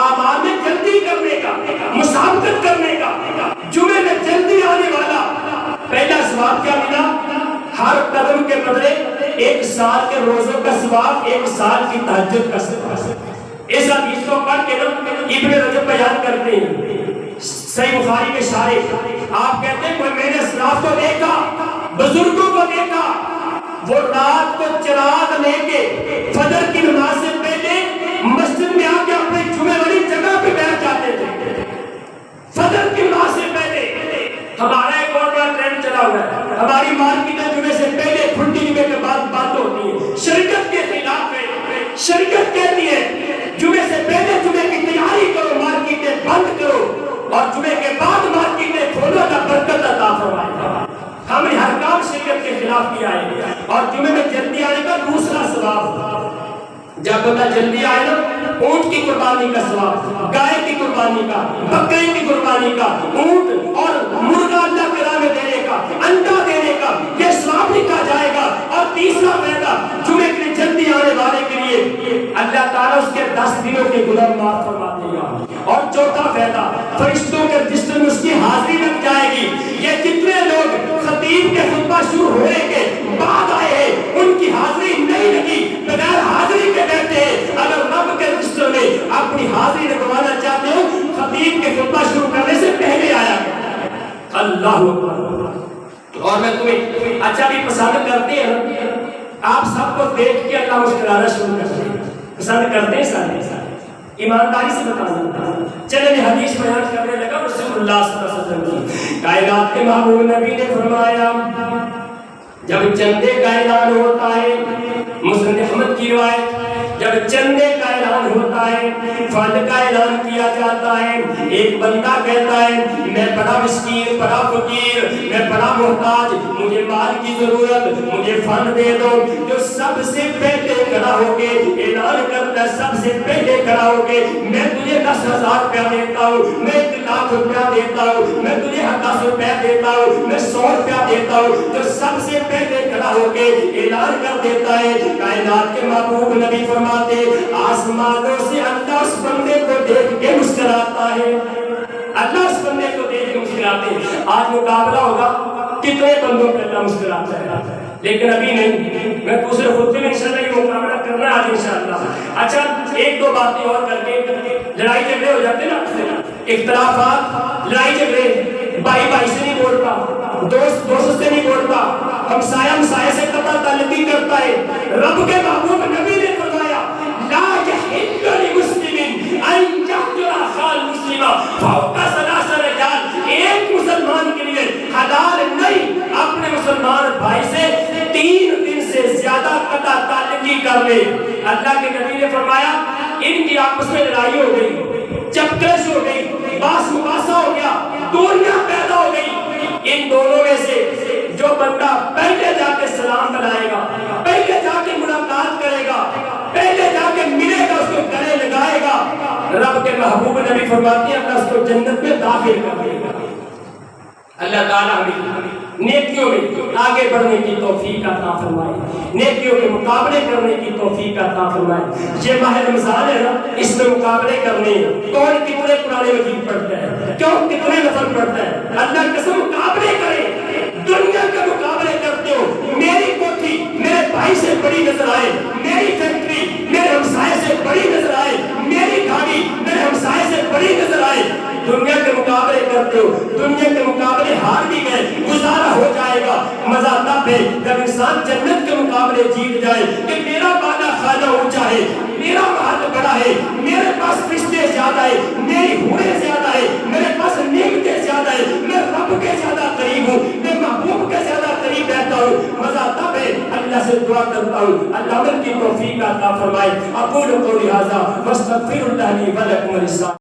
اعمال میں جلدی کرنے کا، مسابقت کرنے کا، جمعے میں جلدی آنے والا، پہلا ثواب کیا ملا؟ ہر قدم کے بدلے 1 سال کے روزوں کا ثواب، 1 سال کی تہجد کا ثواب۔ اس حدیث کو پڑھ کے ابن رجب بیان کرتے ہیں صحیح بخاری کے شارح، آپ کہتے ہیں میں نے اسلاف کو دیکھا، بزرگوں کو دیکھا، وہ رات کو چراغ لے کے فجر کی نماز سے پہلے مسجد میں آ کے اپنے جمعے والی جگہ پہ بیٹھ جاتے تھے فجر کی نماز سے پہلے۔ ہمارا ایک اور بڑا ٹرینڈ چلا ہوا ہے، ہماری مارکیٹیں جمعے سے پہلے کھلتی جمعے کے بعد بند ہوتی ہیں، شرکت کے خلاف ہے۔ شرکت کہتی ہے جمعے سے پہلے جمعے کی تیاری کرو، مارکیٹیں بند کرو، اور جمعے کے بعد مارکیٹیں کھولو کا برکت عطا فرمائے گا۔ ہم نے ہر کام شریعت کے خلاف کیا ہے، اور جمعے میں جلدی آنے کا دوسرا ثواب، جب بندہ جلدی آئے نا، اونٹ کی قربانی کا ثواب، گائے کی قربانی کا، بکرے کی قربانی کا، اونٹ اور مرغا اللہ کے راہ میں دینے کا، انڈا دینے کا، یہ ثواب لکھا جائے گا۔ اور تیسرا فائدہ جمعے کے لیے جلدی آنے والے کے لیے اللہ تعالیٰ اس کے 10 دنوں کے گناہ معاف فرما دے گا۔ اور چوتھا فائدہ فرشتوں کے رجسٹر میں اس کی حاضری لگ جائے گی۔ یہ جتنے لوگ خطیب کے خطبہ شروع ہونے کے بعد آئے ہیں ان کی حاضری نہیں لگی، بغیر حاضری کے بیٹھے اپنی حاضری لگوانا چاہتے ہو خطیب کے خطبہ شروع کرنے سے پہلے آیا کرو۔ اللہ اکبر۔ اور میں تمہیں اچھا بھی پسند کرتے ہیں، آپ سب کو دیکھ کے اللہ مسکرانا شروع کر دیں، پسند کرتے ہیں سارے ایمانداری سے بتانا۔ چلے میں حدیث بیان کرنے لگا رسول اللہ صلی اللہ علیہ وسلم کی۔ کائنات کے محبوب نبی نے فرمایا جب چندے کا اعلان ہوتا ہے، مسند احمد کی روایت، جب چندے کا اعلان ہوتا ہے، فنڈ کا اعلان کیا جاتا ہے، ایک بندہ کہتا ہے میں بڑا مسکین، بڑا فقیر، میں بڑا محتاج، مجھے مال کی ضرورت، مجھے فنڈ دے دو۔ جو سب سے پہلے کھڑا ہو کے اعلان کرتا ہے، سب سے پہلے کھڑا ہو کے میں تجھے 10,000 روپیہ دیتا ہوں، میں 1,00,000 روپیہ دیتا ہوں، میں تجھے 10 روپیہ دیتا ہوں، میں 100 روپیہ دیتا ہوں، جو سب سے پہلے کھڑا ہو کے اعلان کر دیتا ہے، کائنات کے محبوب نبی فرماتے آسمانوں سے اللہ اس بندے کو دیکھ کے مسکراتا ہے، اللہ اس بندے کو دیکھ کے مسکراتے ہیں۔ آج مقابلہ ہوگا کتنے بندوں پہ اللہ مسکراتا ہے، لیکن ابھی نہیں، میں دوسرے خطبے میں انشاءاللہ یہ مقابلہ کرنا آج انشاءاللہ۔ اچھا ایک دو باتیں اور کر کے، لڑائی جھگڑے ہو جاتے نا، اختلافات، لڑائی جھگڑے، بھائی بھائی سے نہیں بولتا، دوست دوست سے نہیں بولتا، ہمسایہ ہمسایہ سے قطع تعلقی کرتا ہے۔ رب کے محبوب نبی نے فرمایا لا یحل لمسلم ان یحجر اخاه المسلم فوق 3 رجال، ایک مسلمان کے لیے حلال نہیں اپنے مسلمان بھائی سے 3 دن سے زیادہ قطع تعلقی کر لے۔ اللہ کے نبی نے فرمایا ان کی آپس میں لڑائی ہو گئی، چپکش ہو گئی، باس مباحثہ ہو گیا، دوریاں پیدا ہو گئی، ان دونوں میں سے جو بندہ پہلے جا کے سلام بلائے گا، پہلے جا کے ملاقات کرے گا، پہلے جا کے ملے گا، اس کو گلے لگائے گا، رب کے محبوب نبی فرماتے ہیں اللہ اس کو جنت میں داخل کر دے گا۔ اللہ تعالیٰ ہمیں نیکیوں میں آگے بڑھنے کی توفیق عطا فرمائے، نیکیوں کے مقابلے کرنے کی توفیق عطا فرمائے۔ یہ ماہ رمضان ہے نا، اس میں مقابلے کرنے ہیں، کون کتنے قرآن مجید پڑھتا ہے، کیوں کتنے نفل پڑھتا ہے، اللہ قسم مقابلے کریں۔ دنیا کے مقابلے کرتے ہو، میری کوٹھی میرے بھائی سے بڑی نظر آئے، میری فیکٹری میرے ہمسائے سے بڑی نظر آئے، میری گاڑی میرے ہمسائے سے بڑی نظر آئے، دنیا کے مقابلے کرتے ہو، دنیا کے مقابلے ہار بھی گئے، گزارا ہو جائے گا۔ مزہ تب ہے جب انسان جنت کے مقابلے جیت جائے کہ میرا بالا خانہ اونچا ہے، میرا محل بڑا ہے، میرے پاس فرشتے زیادہ ہے، میری حوریں زیادہ ہے، میرے پاس نعمتیں زیادہ ہے، میں رب کے زیادہ قریب ہوں، میں محبوب کے زیادہ قریب رہتا ہوں۔ مزہ تب ہے اللہ سے دعا کرتا ہوں اللہ عمل کی توفیق عطا فرمائے۔ اقول قولی ھذا واستغفر اللہ لی ولکم ولسائر